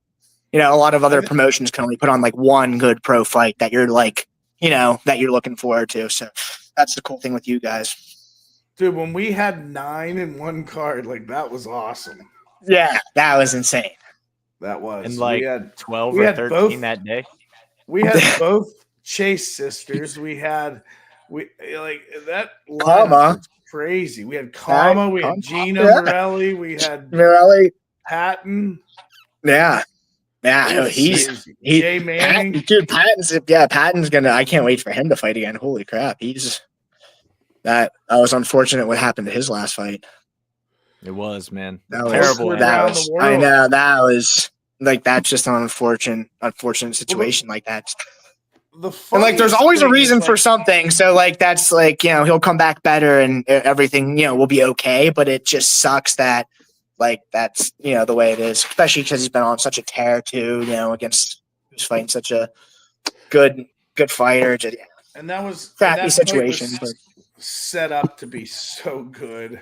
A lot of other promotions can only put on like one good pro fight that you're like, that you're looking forward to. So that's the cool thing with you guys. Dude, when we had 9 in one card, like that was awesome. Yeah, that was insane. That was. And like 12 or 13 that day. We had both Chase sisters. We like that lineup was crazy. We had Kama, we had Gina Morelli, we had Patton. Yeah. Yeah, he's Jay Manning. Dude, Patton's gonna. I can't wait for him to fight again. Holy crap, that was unfortunate what happened to his last fight. It was, man. That was terrible. I know that was like that's just an unfortunate situation like that. And like, there's always a reason for something. So like, that's like, he'll come back better and everything, will be okay. But it just sucks that like, that's, the way it is, especially because he's been on such a tear too, against who's fighting such a good fighter. And that was crappy situation. Was set up to be so good.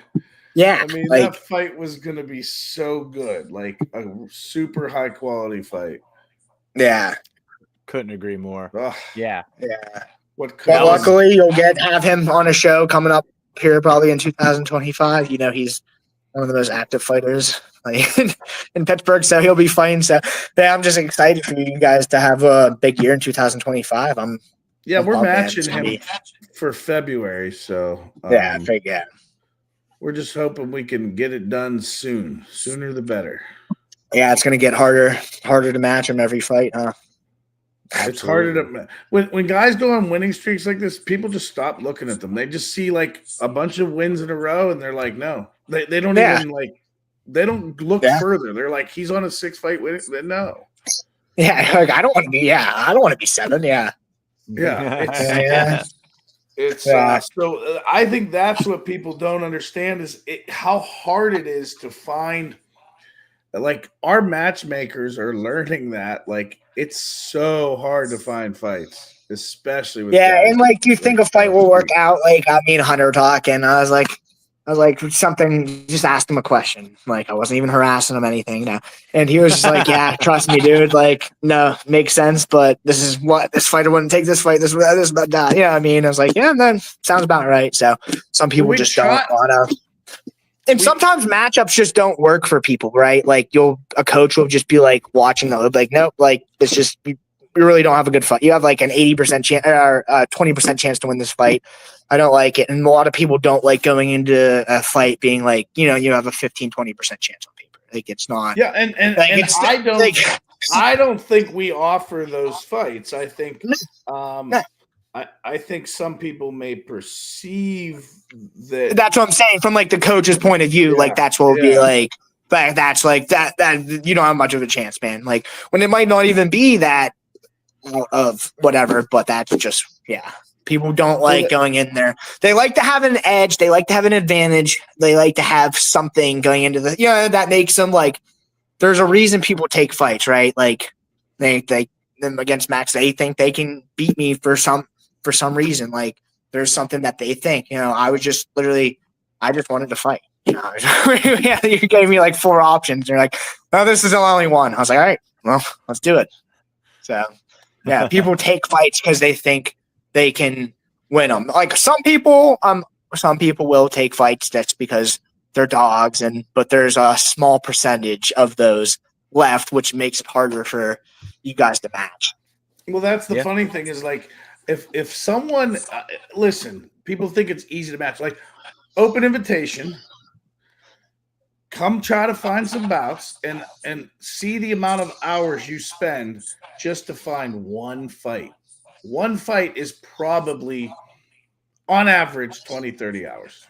Yeah. I mean, that fight was going to be so good, like a super high quality fight. Yeah. Couldn't agree more. Ugh. Yeah. Well, luckily, you'll have him on a show coming up here probably in 2025. He's one of the most active fighters in Pittsburgh, so he'll be fighting. So, yeah, I'm just excited for you guys to have a big year in 2025. We're matching him for February, so we're just hoping we can get it done soon. Sooner the better. Yeah, it's going to get harder to match him every fight, huh? It's harder to when guys go on winning streaks like this, people just stop looking at them. They just see like a bunch of wins in a row and they're like, no. They don't even they don't look further. They're like, he's on a 6-fight winning. No. Yeah, like I don't want to be 7. Yeah. It's so I think that's what people don't understand is how hard it is to find. Like our matchmakers are learning that like it's so hard to find fights, especially with guys. And like, do you think a fight will work out? Like, I mean, Hunter talking. I was like something. Just asked him a question. Like, I wasn't even harassing him anything. No, and he was just like, "Yeah, trust me, dude. Like, no, makes sense. But this is what this fighter wouldn't take this fight. This, but that. Yeah, I mean, I was like, yeah, then sounds about right. So some people just don't want to. And sometimes matchups just don't work for people, right? Like a coach will just be like watching like, nope, like it's just you really don't have a good fight. You have like an 80% chance or 20% chance to win this fight. I don't like it. And a lot of people don't like going into a fight being like, you have a 15, 20% chance on paper. Like it's not. Yeah. And I don't think we offer those fights. I think, I think some people may perceive that. That's what I'm saying from like the coach's point of view. Like that's what would be like. But that's like that you don't have much of a chance, man. Like when it might not even be that of whatever, but that's just People don't like going in there. They like to have an edge. They like to have an advantage. They like to have something going into the that makes them like. There's a reason people take fights, right? Like they them against Max, they think they can beat me for some reason. Like there's something that they think. I was just literally, I just wanted to fight. You gave me like 4 options. You're like, oh, this is the only one. I was like, all right, well, let's do it. So yeah, people take fights because they think they can win them. Like some people will take fights that's because they're dogs, but there's a small percentage of those left, which makes it harder for you guys to match. Well, that's the funny thing is like if someone listen, people think it's easy to match. Like open invitation, come try to find some bouts and see the amount of hours you spend just to find one fight. One fight is probably on average 20, 30 hours.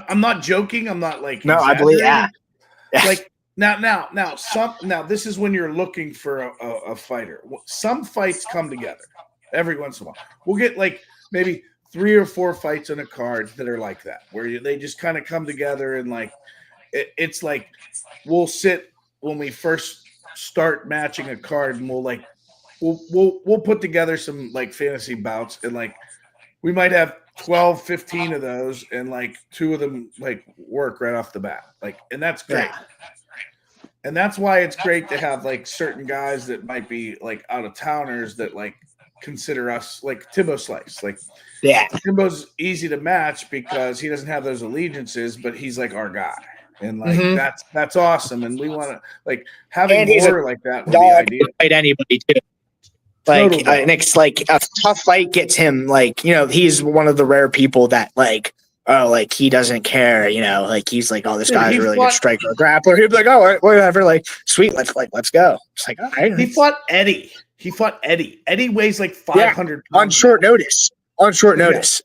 I'm not joking. I'm not like, no, I believe that. Like now, this is when you're looking for a fighter. Some fights come together every once in a while. We'll get like maybe 3 or 4 fights on a card that are like that, where they just kind of come together and like, it's like we'll sit when we first start matching a card and we'll put together some like fantasy bouts and like we might have 12, 15 of those and like 2 of them like work right off the bat. Like, and that's great. Yeah. And that's why it's great to have like certain guys that might be like out of towners that like consider us like Timbo Slice. Like Timbo's easy to match because he doesn't have those allegiances, but he's like our guy. And like that's awesome. And we want to like having more like that would be ideal. Fight anybody too. Like totally. And it's like a tough fight gets him like, he's one of the rare people that like, oh, like he doesn't care, like he's like, oh, this guy's a really good striker or grappler. He'd be like, oh, whatever, like sweet, let's go. It's like, all right. He fought Eddie. Eddie weighs like 500 pounds. On short notice.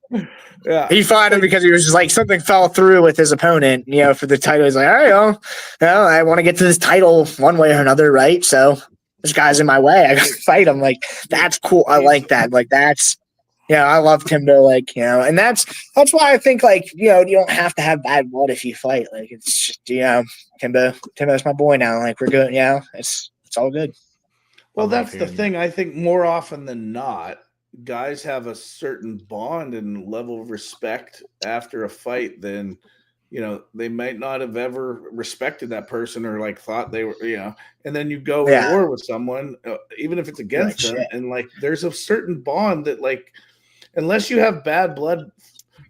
Yeah. He fought him because he was just like something fell through with his opponent, for the title. He's like, all right, well, I want to get to this title one way or another, right? So this guy's in my way. I got to fight him. Like, that's cool. I like that. Like, that's, I love Timbo. Like, and that's why I think, like, you don't have to have bad blood if you fight. Like, it's just, Timbo's my boy now. Like, we're good. It's all good. Well, that's the thing. I think more often than not, guys have a certain bond and level of respect after a fight than they might not have ever respected that person or like thought they were and then you go to war with someone even if it's against them and like there's a certain bond that like unless you have bad blood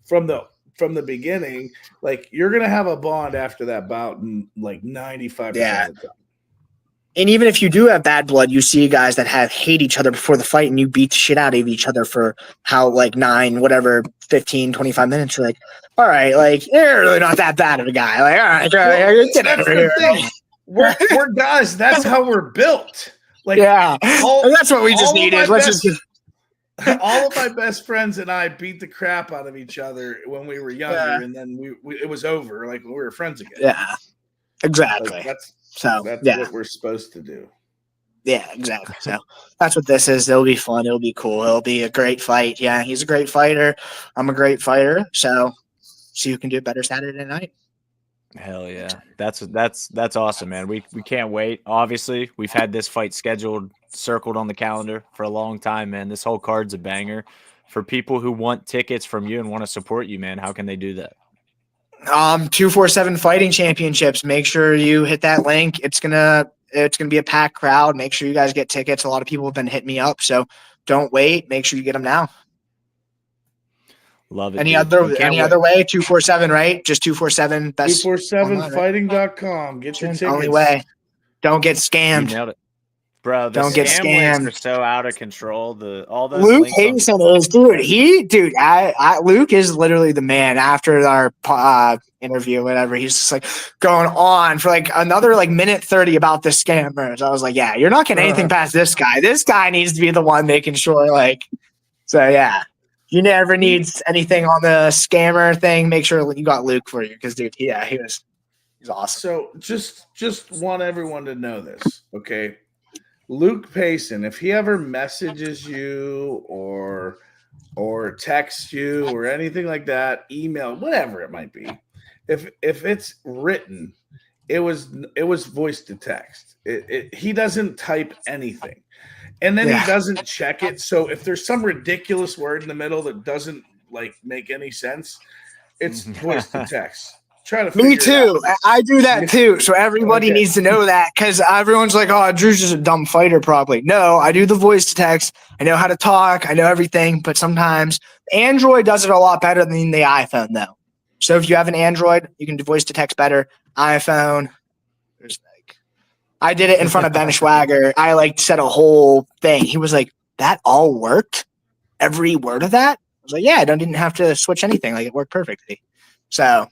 from the beginning, like you're gonna have a bond after that bout and like 95% of the time. And even if you do have bad blood, you see guys that hate each other before the fight and you beat the shit out of each other for 15, 25 minutes. You're like, all right, like, you're really not that bad of a guy. Like, all right, get over here. We're guys. That's how we're built. Like, and that's what we just needed. All of my best friends and I beat the crap out of each other when we were younger, and then it was over. Like, we were friends again. Yeah, exactly. Like, that's what we're supposed to do. Yeah, exactly. So that's what this is. It'll be fun. It'll be cool. It'll be a great fight. Yeah, he's a great fighter. I'm a great fighter. So see who can do it better Saturday night. Hell yeah. That's awesome, man. We can't wait. Obviously, we've had this fight circled on the calendar for a long time, man. This whole card's a banger. For people who want tickets from you and want to support you, man, how can they do that? 247 Fighting Championships. Make sure you hit that link. It's gonna be a packed crowd. Make sure you guys get tickets. A lot of people have been hitting me up, so don't wait. Make sure you get them now. Love it. Any other way? 247, right? Just 247. 247fighting.com. Get your tickets. Only way. Don't get scammed. You nailed it. Bro, don't get scammed. Are so out of control. All those Luke hates on those, dude. Luke is literally the man. After our interview, whatever, he's just like going on for like another like minute 30 about the scammers. I was like, yeah, you're not getting anything past this guy. This guy needs to be the one making sure, like, so yeah. You never need anything on the scammer thing. Make sure you got Luke for you, because dude, he was He's awesome. So just want everyone to know this, okay? Luke Payson, if he ever messages you or texts you or anything like that, email, whatever it might be, if it's written, it was voice to text. He doesn't type anything, and then he doesn't check it. So if there's some ridiculous word in the middle that doesn't like make any sense, it's voice to text. Try to Me too. I do that too. So everybody needs to know that, because everyone's like, oh, Drew's just a dumb fighter probably. No, I do the voice to text. I know how to talk. I know everything. But sometimes Android does it a lot better than the iPhone, though. So if you have an Android, you can do voice to text better. iPhone, there's like, I did it in front of Ben Schwager. I like said a whole thing. He was like, that all worked? Every word of that? I was like, yeah, I didn't have to switch anything. Like, it worked perfectly. So,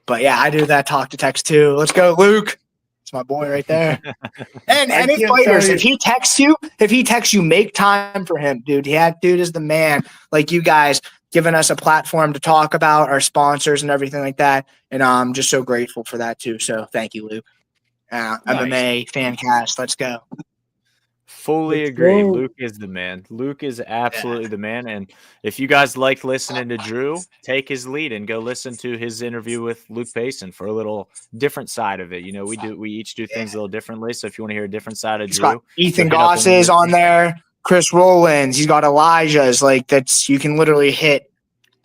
but yeah, I do that talk to text too. Let's go, Luke. It's my boy right there. And any fighters, if he texts you, make time for him, dude. Dude is the man. Like, you guys giving us a platform to talk about our sponsors and everything like that. And I'm just so grateful for that too. So thank you, Luke. Nice. MMA fan cast. Let's go. Fully agree. Luke is the man. Luke is absolutely the man. And if you guys like listening to Drew, take his lead and go listen to his interview with Luke Payson for a little different side of it. You know, we each do things a little differently. So if you want to hear a different side of Drew, Ethan Goss is on there. Chris Rowlands. He's got Elijah's. Like, that's, you can literally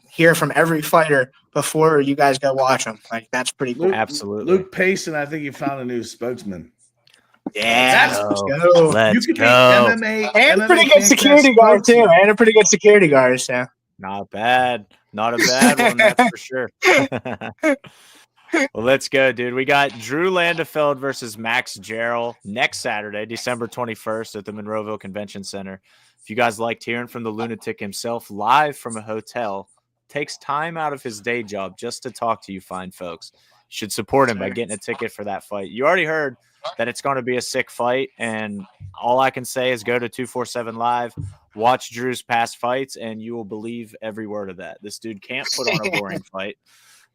hear from every fighter before you guys go watch them. Like, that's pretty cool. Absolutely. Luke Payson, I think you found a new spokesman. Yeah, let's go. Let's go. MMA, and a pretty good security guard too. And a pretty good security guard. So not bad. Not a bad one, that's for sure. Well, let's go, dude. We got Drew Landefeld versus Max Jarrell next Saturday, December 21st at the Monroeville Convention Center. If you guys liked hearing from the lunatic himself live from a hotel, takes time out of his day job just to talk to you fine folks. You should support him by getting a ticket for that fight. You already heard that it's going to be a sick fight, and all I can say is go to 247 Live, watch Drew's past fights, and you will believe every word of that. This dude can't put on a boring fight,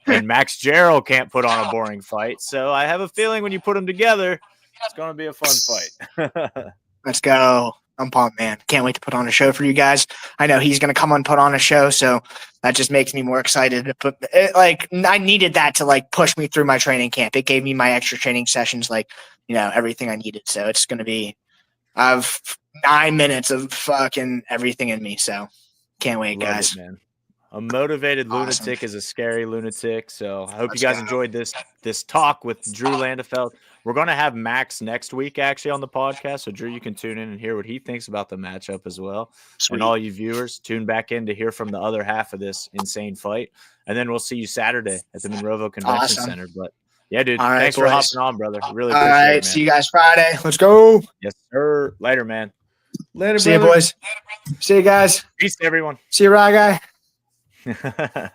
and Max Jarrell can't put on a boring fight. So I have a feeling when you put them together, it's going to be a fun fight. Let's go. I'm pumped, man. Can't wait to put on a show for you guys. I know he's going to come and put on a show, so that just makes me more excited. I needed that to like push me through my training camp. It gave me my extra training sessions, like, you know, everything I needed. So it's going to be, I've 9 minutes of fucking everything in me. So can't wait, guys. Love it, man. A motivated lunatic is a scary lunatic. So I hope you guys enjoyed this talk with Drew Landefeld. We're going to have Max next week actually on the podcast. So Drew, you can tune in and hear what he thinks about the matchup as well. Sweet. And all you viewers, tune back in to hear from the other half of this insane fight. And then we'll see you Saturday at the Monroeville Convention Center. But yeah, dude, thanks for hopping on, brother. Really appreciate it. All right, see you guys Friday. Let's go. Yes, sir. Later, man. Later, see you, boys. See you guys. Peace, everyone. See you, Rye Guy.